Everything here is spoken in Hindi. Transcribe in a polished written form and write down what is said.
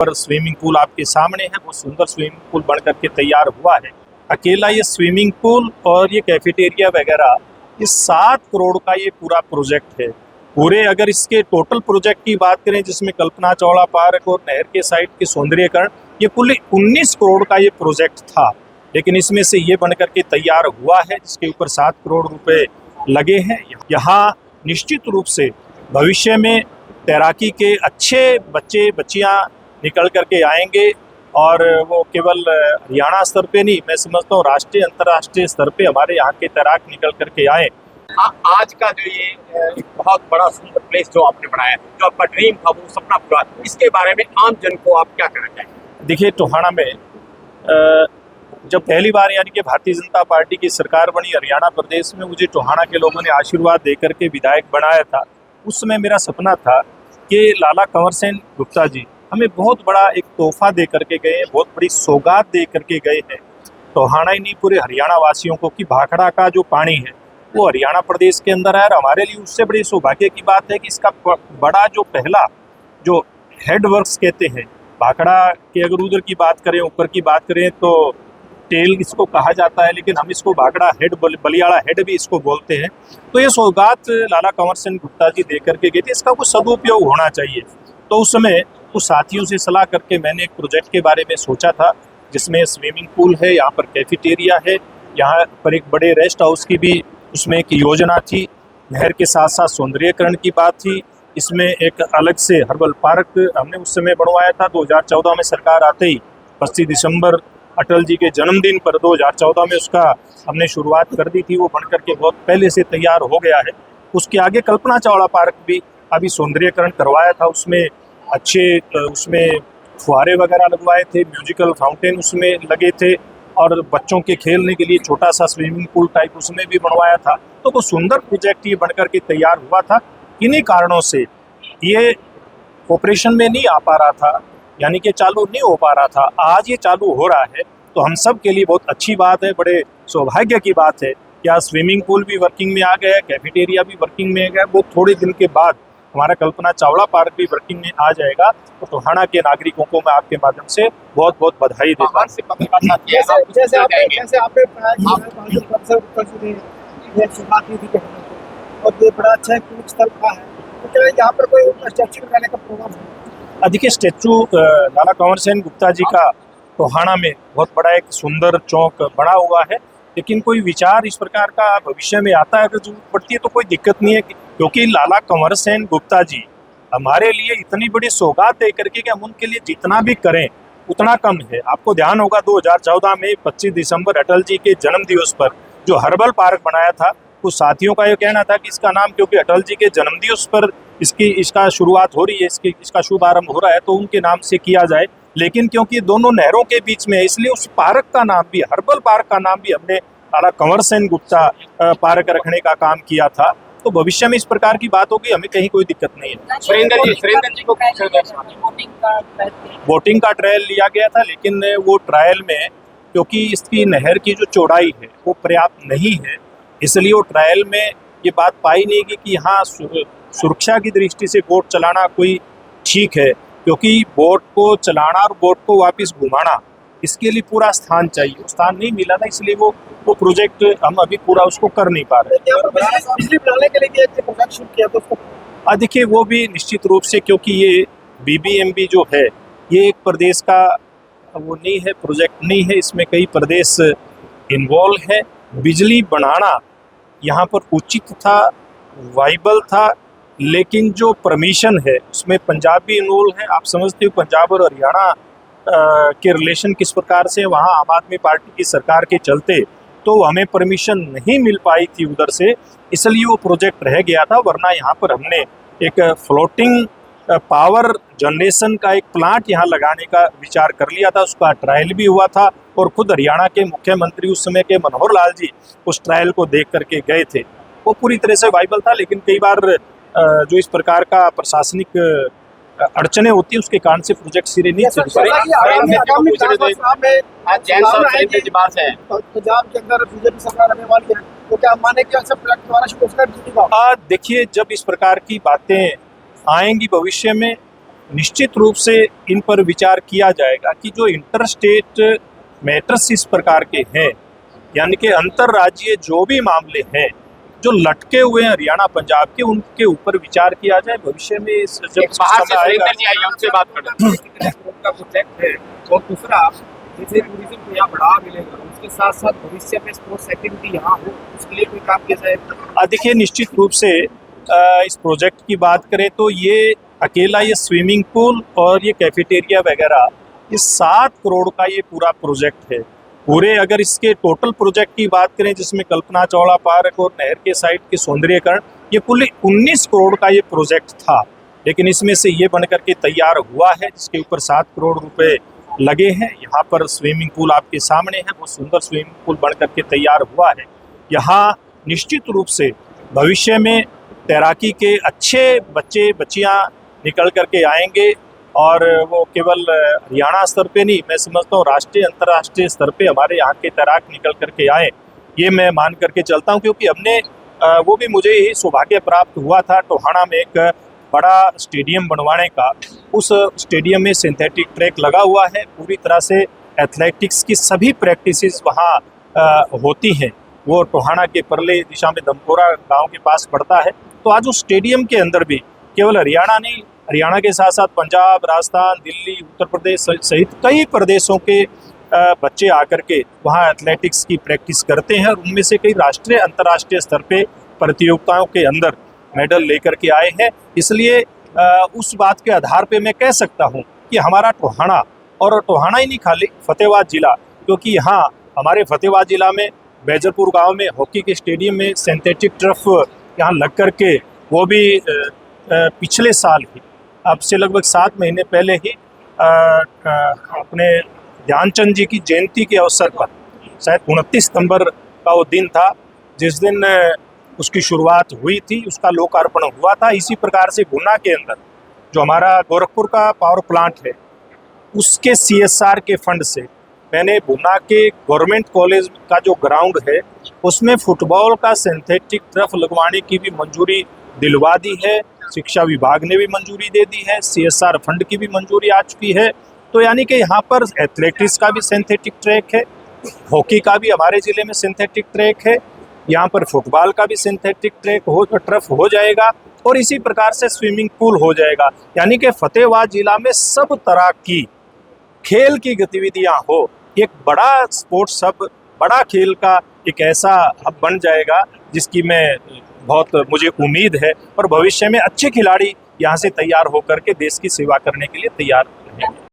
पर स्विमिंग पूल आपके सामने है, वो सुंदर स्विमिंग पूल बन करके तैयार हुआ है। अकेला ये स्विमिंग पूल और ये कैफेटेरिया वगैरह, ये 7 करोड़ का ये पूरा प्रोजेक्ट है। पूरे अगर इसके टोटल प्रोजेक्ट की बात करें, जिसमें कल्पना चावला पार्क और नहर के साइड के सौंदर्यीकरण, ये कुल 19 करोड़ का ये प्रोजेक्ट था। लेकिन इसमें से ये बन करके तैयार हुआ है, जिसके ऊपर 7 करोड़ रुपए लगे हैं। यहाँ निश्चित रूप से भविष्य में तैराकी के अच्छे बच्चे बच्चियाँ निकल करके आएंगे, और वो केवल हरियाणा स्तर पे नहीं, मैं समझता हूँ राष्ट्रीय अंतर्राष्ट्रीय स्तर पे हमारे यहाँ के तैराक निकल करके आए। आज का जो ये एक बहुत बड़ा सुंदर प्लेस जो आपने बनाया, जो आपका ड्रीम था, वो सपना पूरा, इसके बारे में आम जन को आप क्या कहना चाहेंगे? देखिए, टोहाना में जब पहली बार यानी कि भारतीय जनता पार्टी की सरकार बनी हरियाणा प्रदेश में, मुझे टोहाना के लोगों ने आशीर्वाद देकर के विधायक बनाया था। उस समय मेरा सपना था कि लाला कंवर सेन गुप्ता जी हमें बहुत बड़ा एक तोहफा दे करके गए हैं, बहुत बड़ी सौगात दे करके गए हैं टोहाना ही नहीं, पूरे हरियाणा वासियों को, कि भाखड़ा का जो पानी है वो हरियाणा प्रदेश के अंदर है। और हमारे लिए उससे बड़ी सौभाग्य की बात है कि इसका बड़ा जो पहला जो हेड वर्क्स कहते हैं, भाखड़ा के अगर उधर की बात करें, ऊपर की बात करें तो टेल इसको कहा जाता है, लेकिन हम इसको भाखड़ा हेड, बलियाड़ा हेड भी इसको बोलते हैं। तो ये सौगात लाला कंवर सेन गुप्ता जी दे करके गए थे, इसका कुछ सदुपयोग होना चाहिए। तो उस समय कुछ साथियों से सलाह करके मैंने एक प्रोजेक्ट के बारे में सोचा था, जिसमें स्विमिंग पूल है, यहाँ पर कैफेटेरिया है, यहाँ पर एक बड़े रेस्ट हाउस की भी उसमें एक योजना थी, नहर के साथ साथ सौंदर्यीकरण की बात थी। इसमें एक अलग से हर्बल पार्क हमने उस समय बनवाया था। 2014 में सरकार आते ही 25 दिसंबर अटल जी के जन्मदिन पर 2014 में उसका हमने शुरुआत कर दी थी। वो बन करके बहुत पहले से तैयार हो गया है। उसके आगे कल्पना चावला पार्क भी अभी सौंदर्यीकरण करवाया था, उसमें अच्छे उसमें फुहारे वगैरह लगवाए थे, म्यूजिकल फाउंटेन उसमें लगे थे, और बच्चों के खेलने के लिए छोटा सा स्विमिंग पूल टाइप उसमें भी बनवाया था। तो वो सुंदर प्रोजेक्ट ये बनकर के तैयार हुआ था। इन्हीं कारणों से ये ऑपरेशन में नहीं आ पा रहा था, यानी कि चालू नहीं हो पा रहा था। आज ये चालू हो रहा है, तो हम सब के लिए बहुत अच्छी बात है, बड़े सौभाग्य की बात है। क्या स्विमिंग पूल भी वर्किंग में आ गया है, कैफेटेरिया भी वर्किंग में आ गया, वो थोड़े दिन के बाद हमारा कल्पना चावला पार्क भी वर्किंग में आ जाएगा। तो टोहाना के नागरिकों को मैं आपके माध्यम से बहुत बहुत बधाई देता हूँ। जैसे आपने और ये बड़ा अच्छा स्थल का है, तो क्या यहाँ पर कोई स्टैचू लगाने का प्रोग्राम है? देखिए, स्टैचू लाला कंवर सेन गुप्ता जी का टोहाना में बहुत बड़ा एक सुंदर चौक बना हुआ है, लेकिन कोई विचार इस प्रकार का भविष्य में आता है, अगर जरूरत पड़ती है तो कोई दिक्कत नहीं है, क्योंकि लाला कंवर सेन गुप्ता जी हमारे लिए इतनी बड़ी सौगात दे करके कि हम उनके लिए जितना भी करें उतना कम है। आपको ध्यान होगा 2014 में 25 दिसंबर अटल जी के जन्म दिवस पर जो हर्बल पार्क बनाया था, कुछ साथियों का ये कहना था कि इसका नाम, क्योंकि अटल जी के जन्म दिवस पर इसका शुरुआत हो रही है, इसका शुभारंभ हो रहा है, तो उनके नाम से किया जाए। लेकिन क्योंकि दोनों नहरों के बीच में है, इसलिए उस पार्क का नाम भी, हर्बल पार्क का नाम भी हमने लाला कंवर सेन गुप्ता पार्क रखने का काम किया था। तो भविष्य में इस प्रकार की बात होगी, हमें कहीं कोई दिक्कत नहीं है। सुरेंद्र जी को बोटिंग का ट्रायल लिया गया था, लेकिन वो ट्रायल में क्योंकि इसकी नहर की जो चौड़ाई है वो पर्याप्त नहीं है, इसलिए वो ट्रायल में ये बात पाई नहीं गई कि यहाँ सुरक्षा की दृष्टि से बोट चलाना कोई ठीक है, क्योंकि बोट को चलाना और बोट को वापस घुमाना, इसके लिए पूरा स्थान चाहिए, वो स्थान नहीं मिला था, इसलिए वो प्रोजेक्ट हम अभी पूरा उसको कर नहीं पा रहे। बिजली बनाने के लिए प्रोजेक्ट शुरू किया तो उसको देखिए, वो भी निश्चित रूप से, क्योंकि ये BBMB जो है ये एक प्रदेश का वो नहीं है, प्रोजेक्ट नहीं है, इसमें कई प्रदेश इन्वॉल्व है। बिजली बनाना यहाँ पर उचित था, वाइबल था, लेकिन जो परमिशन है उसमें पंजाब भी इन्वॉल्व है। आप समझते हो पंजाब और हरियाणा के रिलेशन किस प्रकार से, वहाँ आम आदमी पार्टी की सरकार के चलते तो हमें परमिशन नहीं मिल पाई थी उधर से, इसलिए वो प्रोजेक्ट रह गया था। वरना यहाँ पर हमने एक फ्लोटिंग पावर जनरेशन का एक प्लांट यहाँ लगाने का विचार कर लिया था, उसका ट्रायल भी हुआ था, और खुद हरियाणा के मुख्यमंत्री उस समय के मनोहर लाल जी उस ट्रायल को देख करके गए थे। वो पूरी तरह से वाइबल था, लेकिन कई बार जो इस प्रकार का प्रशासनिक अड़चने होती है उसके कारण से प्रोजेक्ट सिरे नहीं चल पाए। पंजाब के अंदर बीजेपी सरकार आने वाली है, तो क्या माने कि सब प्रोजेक्ट दोबारा शुरू होगा? देखिए, जब इस प्रकार की बातें आएंगी भविष्य में निश्चित रूप से इन पर विचार किया जाएगा कि जो इंटर स्टेट मैटर्स इस प्रकार के हैं, यानी कि अंतर्राज्यीय जो भी मामले हैं जो लटके हुए हैं हरियाणा पंजाब के, उनके ऊपर विचार किया जाए भविष्य में। जब बाहर से समय आएगा सुरेंद्र जी आइए, उनसे बात करते हैं। का प्रोजेक्ट है और दूसरा जैसे टूरिज्म को यहाँ बढ़ावा मिलेगा, उसके साथ साथ भविष्य में स्पोर्ट्स एक्टिविटी यहाँ हो, उसके लिए कोई काम किया जाएगा। देखिए, निश्चित रूप से इस प्रोजेक्ट की बात करें तो ये अकेला ये स्विमिंग पूल और ये कैफेटेरिया वगैरह, ये 7 करोड़ का ये पूरा प्रोजेक्ट है। पूरे अगर इसके टोटल प्रोजेक्ट की बात करें जिसमें कल्पना चावला पार्क और नहर के साइड के सौंदर्यीकरण, ये कुल 19 करोड़ का ये प्रोजेक्ट था, लेकिन इसमें से ये बन करके तैयार हुआ है जिसके ऊपर 7 करोड़ रुपए लगे हैं। यहाँ पर स्विमिंग पूल आपके सामने है, वो सुंदर स्विमिंग पूल बन करके तैयार हुआ है। यहाँ निश्चित रूप से भविष्य में तैराकी के अच्छे बच्चे बच्चियाँ निकल करके आएंगे और वो केवल हरियाणा स्तर पे नहीं, मैं समझता हूँ राष्ट्रीय अंतर्राष्ट्रीय स्तर पे हमारे यहाँ के तैराक निकल करके आए, ये मैं मान करके चलता हूँ। क्योंकि हमने वो भी मुझे यही सौभाग्य प्राप्त हुआ था टोहाना में एक बड़ा स्टेडियम बनवाने का। उस स्टेडियम में सिंथेटिक ट्रैक लगा हुआ है, पूरी तरह से एथलेटिक्स की सभी प्रैक्टिसेस वहाँ होती हैं। वो टोहाना के परले दिशा में दमकोरा गांव के पास पड़ता है। तो आज उस स्टेडियम के अंदर भी केवल हरियाणा नहीं, हरियाणा के साथ साथ पंजाब, राजस्थान, दिल्ली, उत्तर प्रदेश सहित कई प्रदेशों के बच्चे आकर के वहाँ एथलेटिक्स की प्रैक्टिस करते हैं और उनमें से कई राष्ट्रीय अंतर्राष्ट्रीय स्तर पे प्रतियोगिताओं के अंदर मेडल लेकर के आए हैं। इसलिए उस बात के आधार पे मैं कह सकता हूँ कि हमारा टोहाना, और टोहाना ही नहीं खाली फतेहाबाद जिला, क्योंकि यहाँ हमारे फतेहाबाद जिला में बैजरपुर गांव में हॉकी के स्टेडियम में सिंथेटिक टर्फ यहाँ लग करके, वो भी पिछले साल ही, अब से लगभग 7 महीने पहले ही अपने ध्यानचंद जी की जयंती के अवसर पर, शायद 29 सितंबर का वो दिन था जिस दिन उसकी शुरुआत हुई थी, उसका लोकार्पण हुआ था। इसी प्रकार से गुना के अंदर जो हमारा गोरखपुर का पावर प्लांट है, उसके CSR के फंड से मैंने गुना के गवर्नमेंट कॉलेज का जो ग्राउंड है उसमें फुटबॉल का सिंथेटिक टर्फ लगवाने की भी मंजूरी दिलवा दी है। शिक्षा विभाग ने भी मंजूरी दे दी है, CSR फंड की भी मंजूरी आ चुकी है। तो यानी कि यहाँ पर एथलेटिक्स का भी सिंथेटिक ट्रैक है, हॉकी का भी हमारे ज़िले में सिंथेटिक ट्रैक है, यहाँ पर फुटबॉल का भी सिंथेटिक टर्फ हो जाएगा और इसी प्रकार से स्विमिंग पूल हो जाएगा। यानी कि फतेहाबाद जिला में सब तरह की खेल की गतिविधियाँ हो, एक बड़ा स्पोर्ट्स हब, बड़ा खेल का एक ऐसा हब बन जाएगा जिसकी मैं बहुत मुझे उम्मीद है और भविष्य में अच्छे खिलाड़ी यहाँ से तैयार होकर के देश की सेवा करने के लिए तैयार रहेंगे।